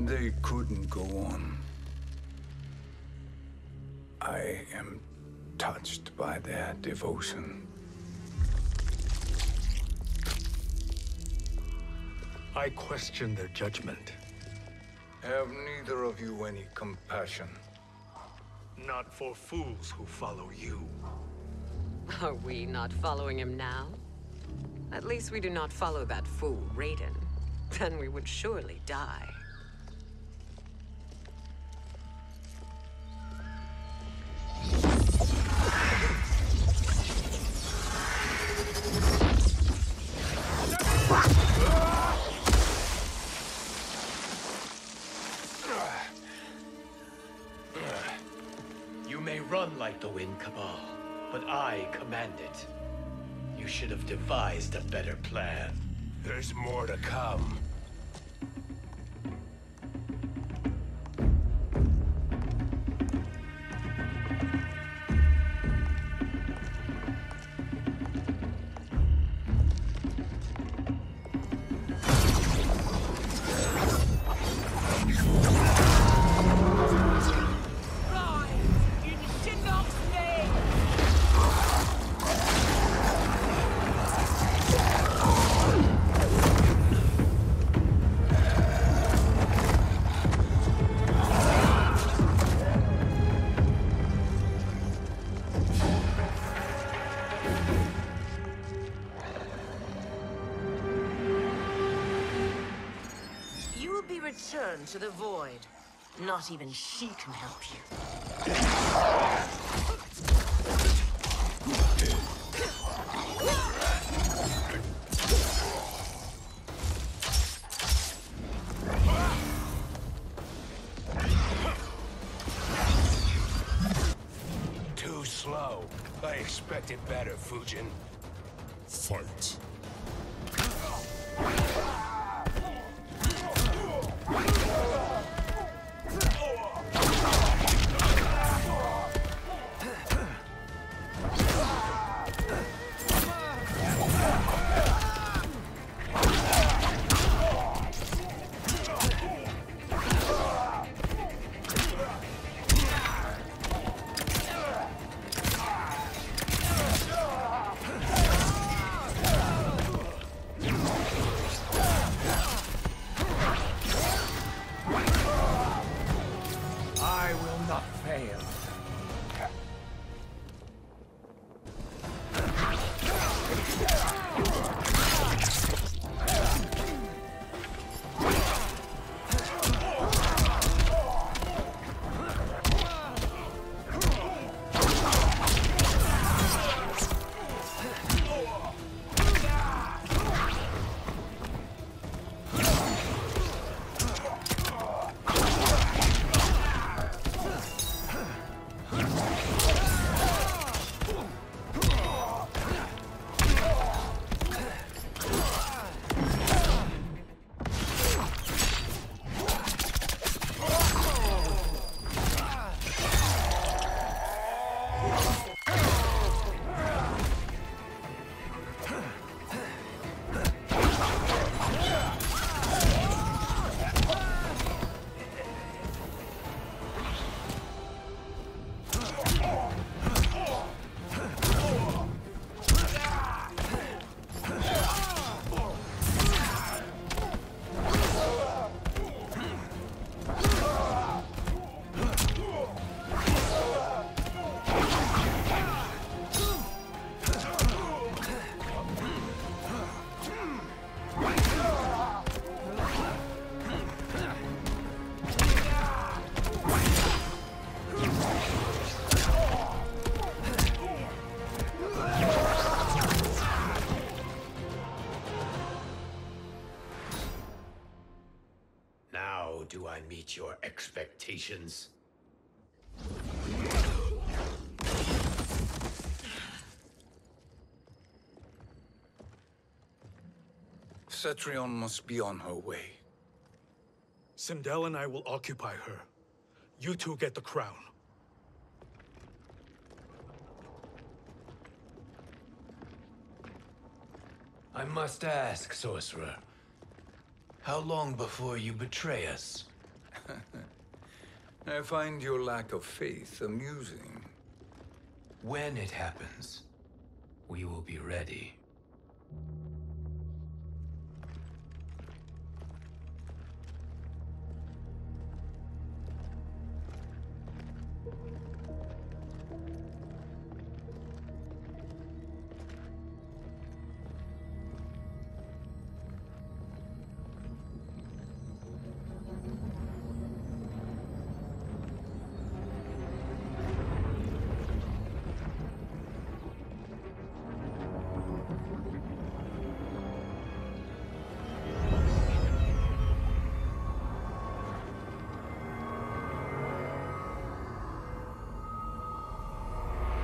They couldn't go on. I am touched by their devotion. I question their judgment. Have neither of you any compassion? Not for fools who follow you. Are we not following him now? At least we do not follow that fool, Raiden. Then we would surely die. You may run like the wind, Cabal, but I command it. You should have devised a better plan. There's more to come. Return to the void. Not even she can help you. Too slow. I expected better, Fujin. Fight. I will not fail. Do I meet your expectations? Cetrion must be on her way. Sindel and I will occupy her. You two get the crown. I must ask, sorcerer. How long before you betray us? I find your lack of faith amusing. When it happens, we will be ready.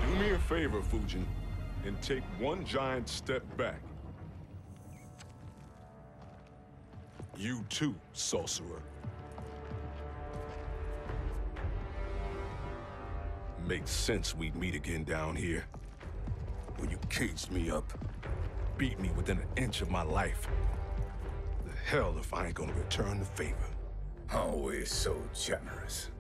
Do me a favor, Fujin, and take one giant step back. You too, sorcerer. Makes sense we'd meet again down here. When you caged me up, beat me within an inch of my life. The hell if I ain't gonna return the favor. Always so generous.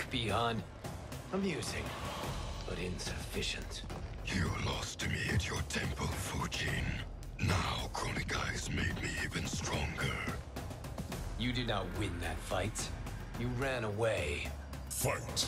Beyond amusing, but insufficient. You lost to me at your temple, Fujin. Now Kronika has made me even stronger. You did not win that fight. You ran away. Fight!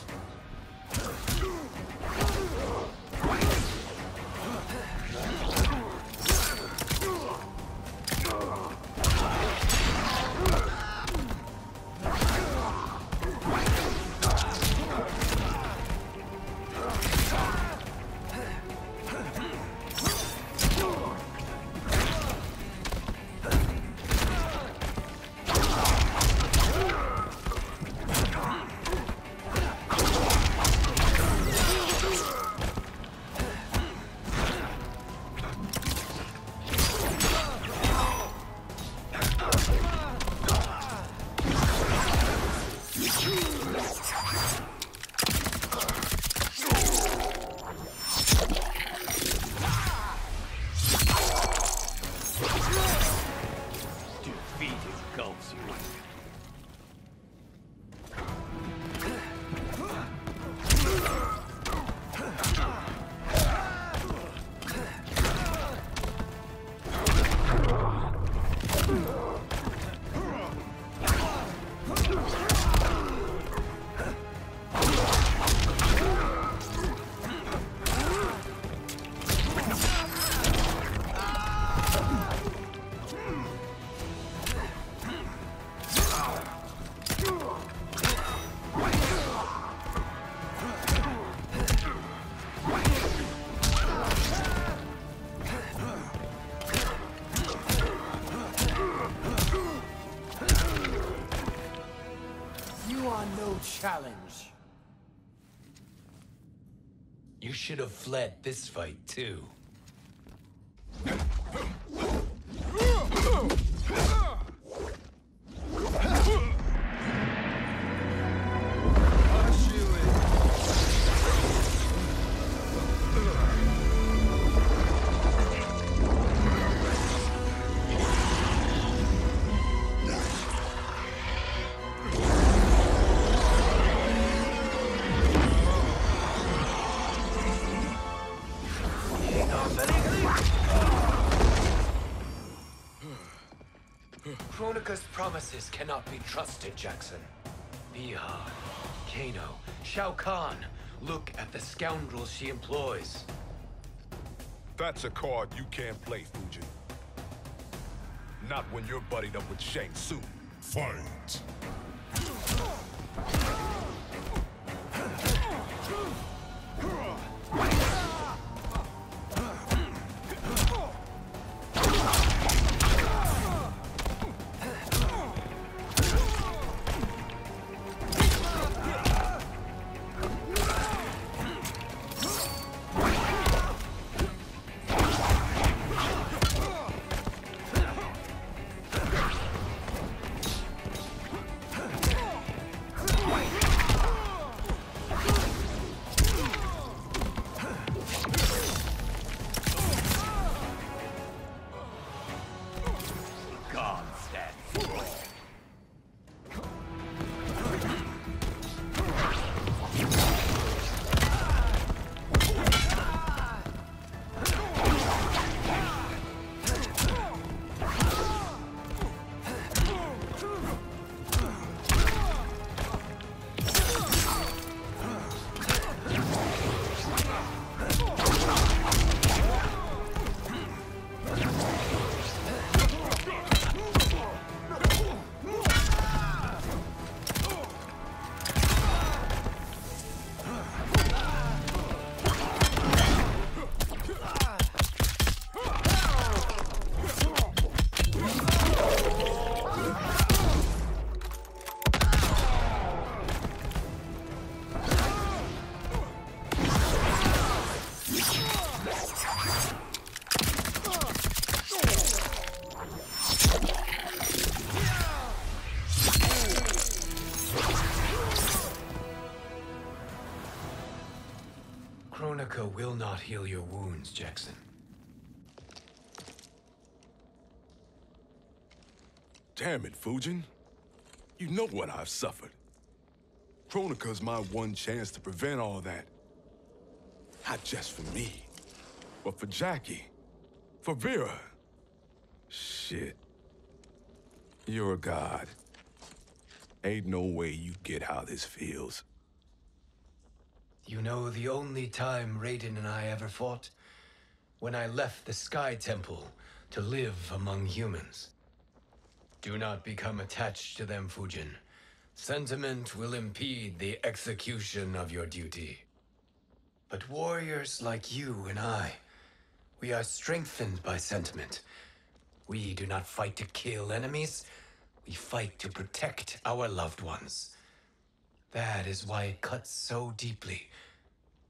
Challenge. You should have fled this fight, too. Kronika's promises cannot be trusted, Jackson. Bihar, Kano, Shao Kahn. Look at the scoundrels she employs. That's a card you can't play, Fujin. Not when you're buddied up with Shang Tsung. Fight! Kronika will not heal your wounds, Jackson. Damn it, Fujin. You know what I've suffered. Kronika's my one chance to prevent all that. Not just for me, but for Jackie, for Vera. Shit. You're a god. Ain't no way you get how this feels. You know the only time Raiden and I ever fought? When I left the Sky Temple to live among humans. Do not become attached to them, Fujin. Sentiment will impede the execution of your duty. But warriors like you and I, we are strengthened by sentiment. We do not fight to kill enemies. We fight to protect our loved ones. That is why it cuts so deeply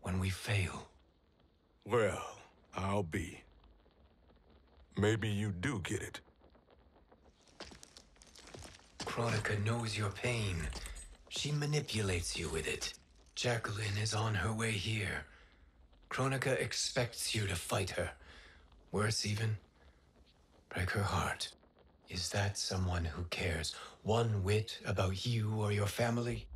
when we fail. Well, I'll be. Maybe you do get it. Kronika knows your pain. She manipulates you with it. Jacqueline is on her way here. Kronika expects you to fight her. Worse even, break her heart. Is that someone who cares one whit about you or your family?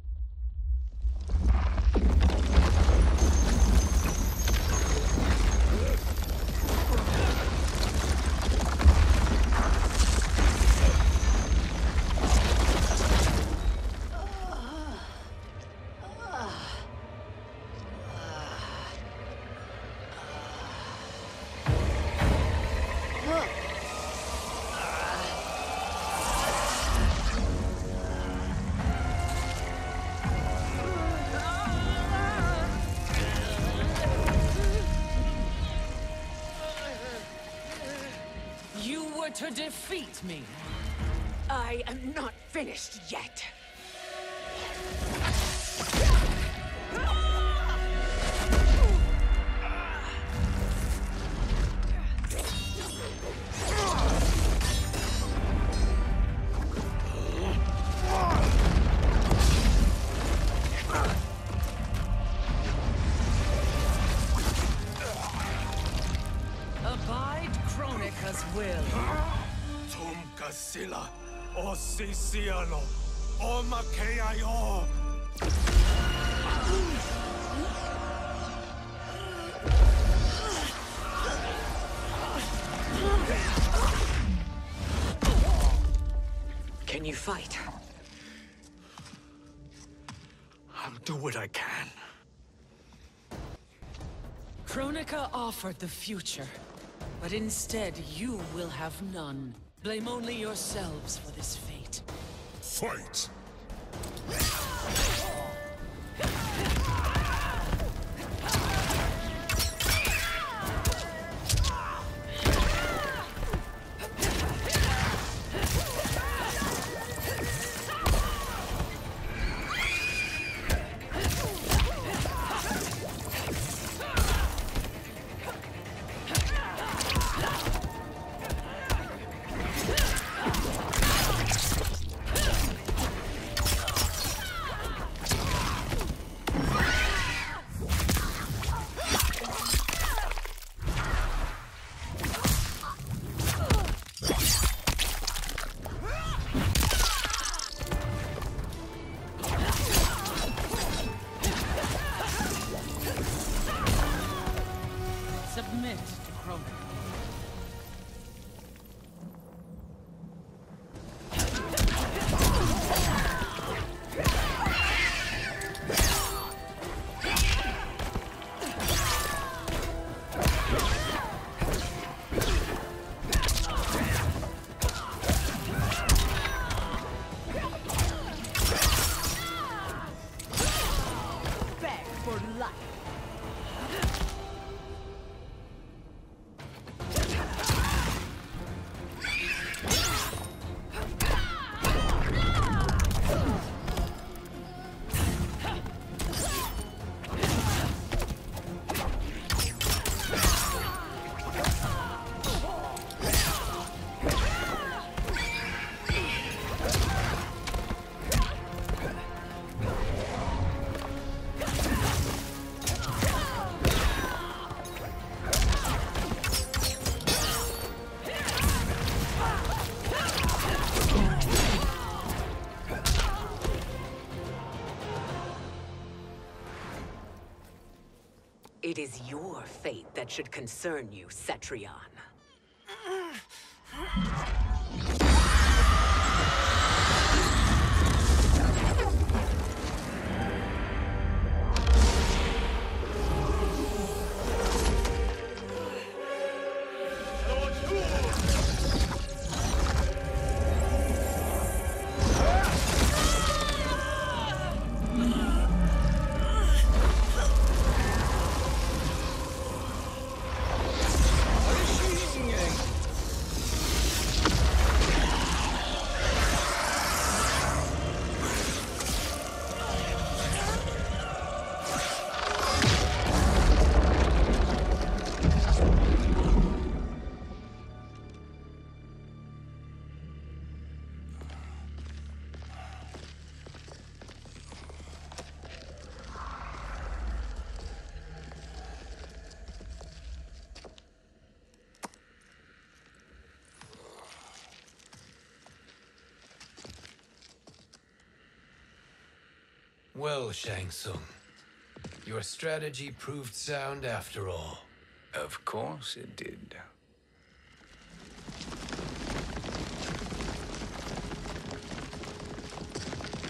To defeat me. I am not finished yet. Abide Kronika's will. Sila, o Sisialo, o Makeayo. Can you fight? I'll do what I can. Kronika offered the future, but instead you will have none. Blame only yourselves for this fate. Fight! Submit to Kronika. Beg for life. It is your fate that should concern you, Cetrion. Well, Shang Tsung, your strategy proved sound after all. Of course it did.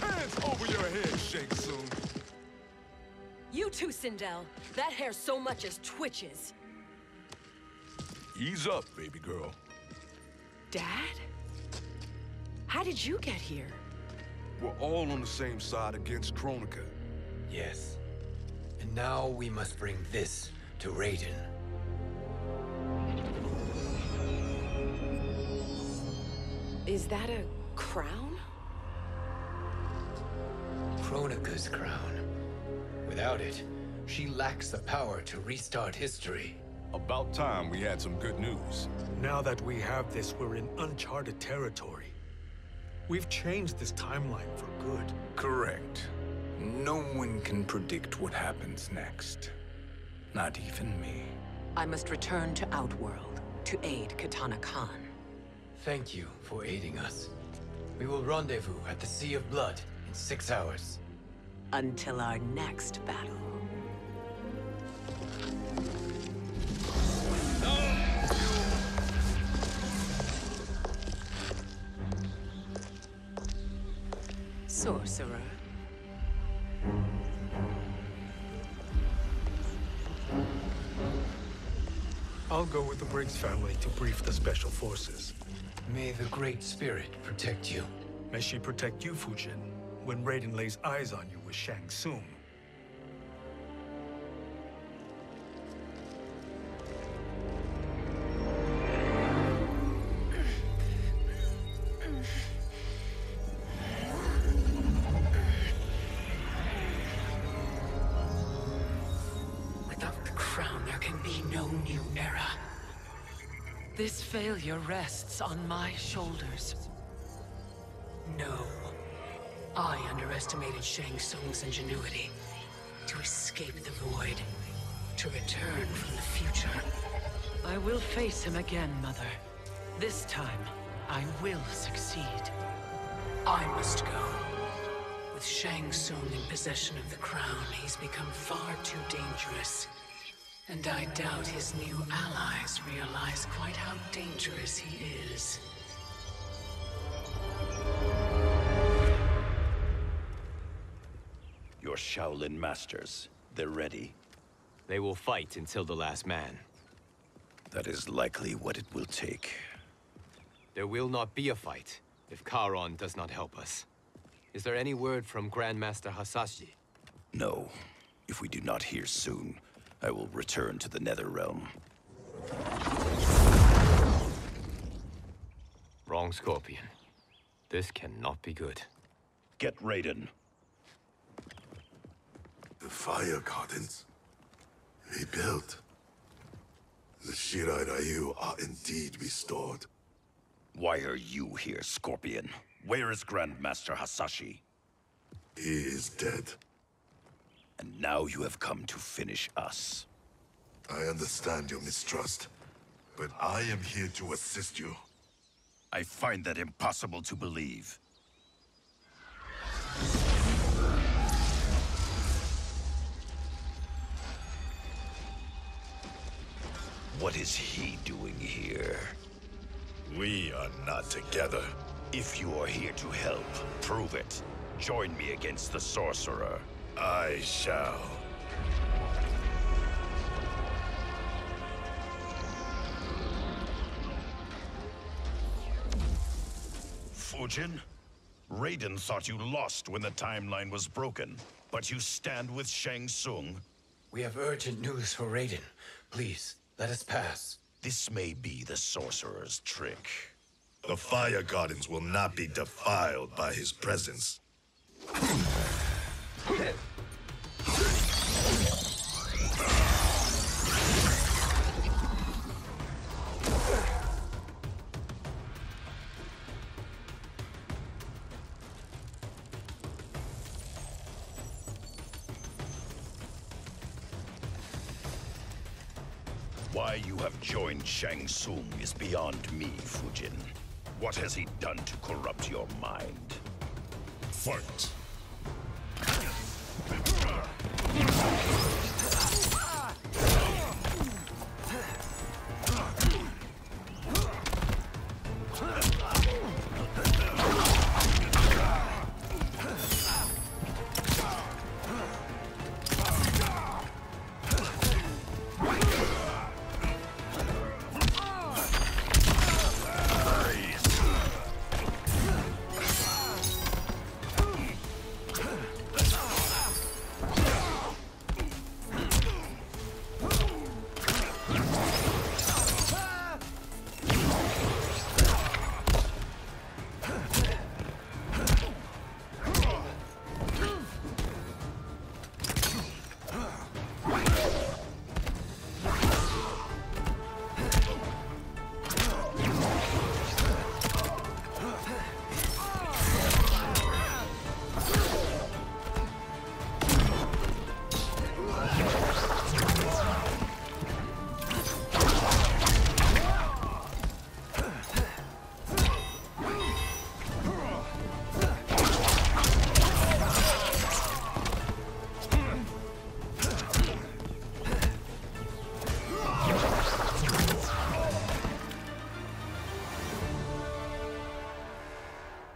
Hands over your head, Shang Tsung. You too, Sindel. That hair so much as twitches. Ease up, baby girl. Dad? How did you get here? We're all on the same side against Kronika. Yes. And now we must bring this to Raiden. Is that a crown? Kronika's crown. Without it, she lacks the power to restart history. About time we had some good news. Now that we have this, we're in uncharted territory. We've changed this timeline for good. Correct. No one can predict what happens next. Not even me. I must return to Outworld to aid Kitana Khan. Thank you for aiding us. We will rendezvous at the Sea of Blood in 6 hours. Until our next battle. Sorcerer. I'll go with the Briggs family to brief the special forces. May the Great Spirit protect you. May she protect you, Fujin, when Raiden lays eyes on you with Shang Tsung. Without the crown, there can be no new era. This failure rests on my shoulders. No. I underestimated Shang Tsung's ingenuity. To escape the void. To return from the future. I will face him again, Mother. This time, I will succeed. I must go. With Shang Tsung in possession of the crown, he's become far too dangerous. And I doubt his new allies realize quite how dangerous he is. Your Shaolin masters, they're ready. They will fight until the last man. That is likely what it will take. There will not be a fight if Charon does not help us. Is there any word from Grandmaster Hasashi? No. If we do not hear soon, I will return to the Netherrealm. Wrong, Scorpion. This cannot be good. Get Raiden. The fire gardens. Rebuilt. The Shirai Ryu are indeed restored. Why are you here, Scorpion? Where is Grandmaster Hasashi? He is dead. And now you have come to finish us. I understand your mistrust, but I am here to assist you. I find that impossible to believe. What is he doing here? We are not together. If you are here to help, prove it. Join me against the sorcerer. I shall. Fujin? Raiden thought you lost when the timeline was broken, but you stand with Shang Tsung. We have urgent news for Raiden. Please, let us pass. This may be the sorcerer's trick. The fire gardens will not be defiled by his presence. Why you have joined Shang Tsung is beyond me, Fujin. What has he done to corrupt your mind? Fight!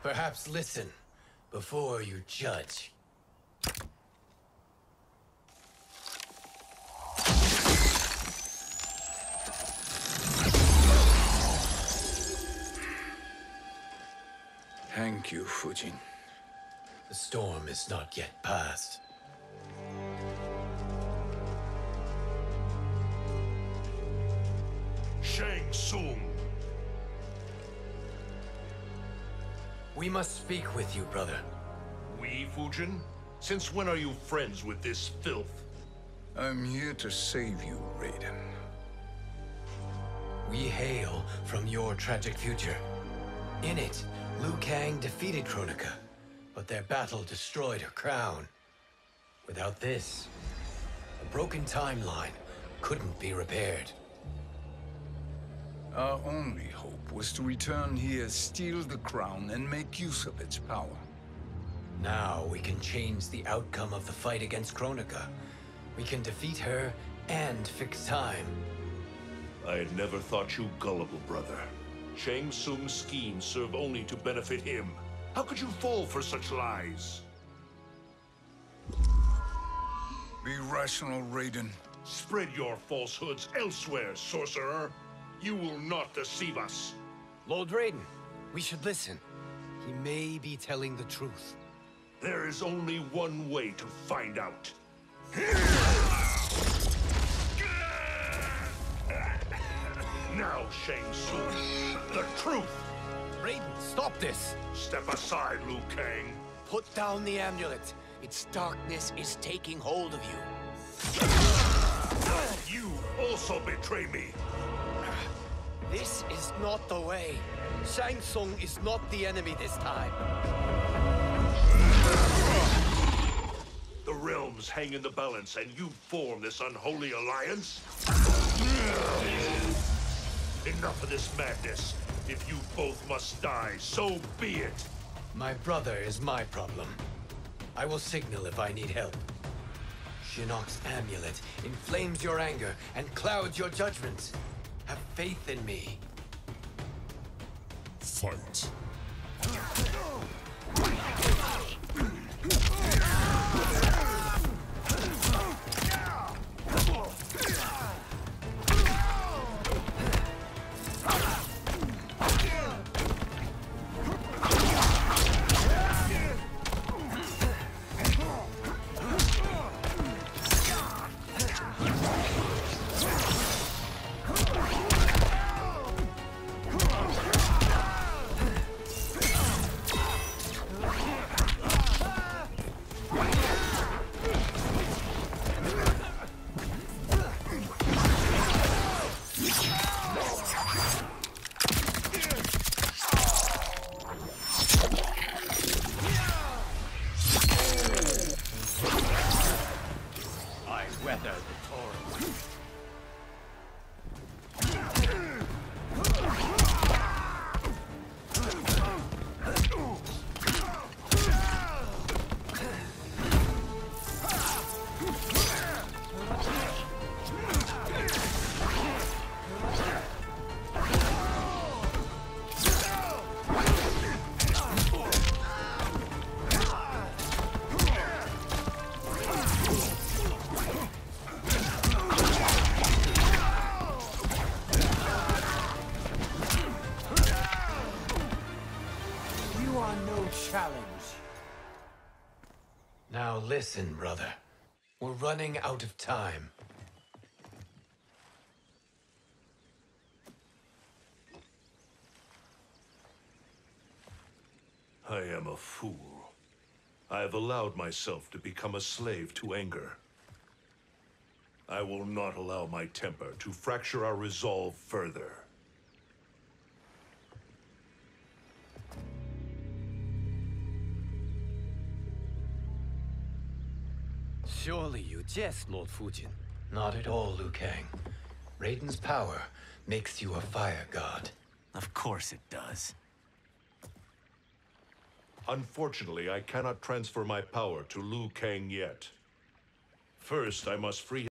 Perhaps listen before you judge. Thank you, Fujin. The storm is not yet past. Shang Tsung! We must speak with you, brother. We, Fujin? Since when are you friends with this filth? I'm here to save you, Raiden. We hail from your tragic future. In it, Liu Kang defeated Kronika, but their battle destroyed her crown. Without this, a broken timeline couldn't be repaired. Our only hope was to return here, steal the crown, and make use of its power. Now we can change the outcome of the fight against Kronika. We can defeat her and fix time. I had never thought you gullible, brother. Shang Tsung's schemes serve only to benefit him. How could you fall for such lies? Be rational, Raiden. Spread your falsehoods elsewhere, sorcerer. You will not deceive us. Lord Raiden, we should listen. He may be telling the truth. There is only one way to find out. Now, Shang Tsung, the truth! Raiden, stop this! Step aside, Liu Kang. Put down the amulet. Its darkness is taking hold of you. You also betray me. This is not the way. Shang Tsung is not the enemy this time. The realms hang in the balance, and you form this unholy alliance? Enough of this madness. If you both must die, so be it. My brother is my problem. I will signal if I need help. Shinnok's amulet inflames your anger and clouds your judgment. Have faith in me. Fight. Now listen, brother. We're running out of time. I am a fool. I have allowed myself to become a slave to anger. I will not allow my temper to fracture our resolve further. Surely you jest, Lord Fujin. Not at all, Liu Kang. Raiden's power makes you a fire god. Of course it does. Unfortunately, I cannot transfer my power to Liu Kang yet. First, I must free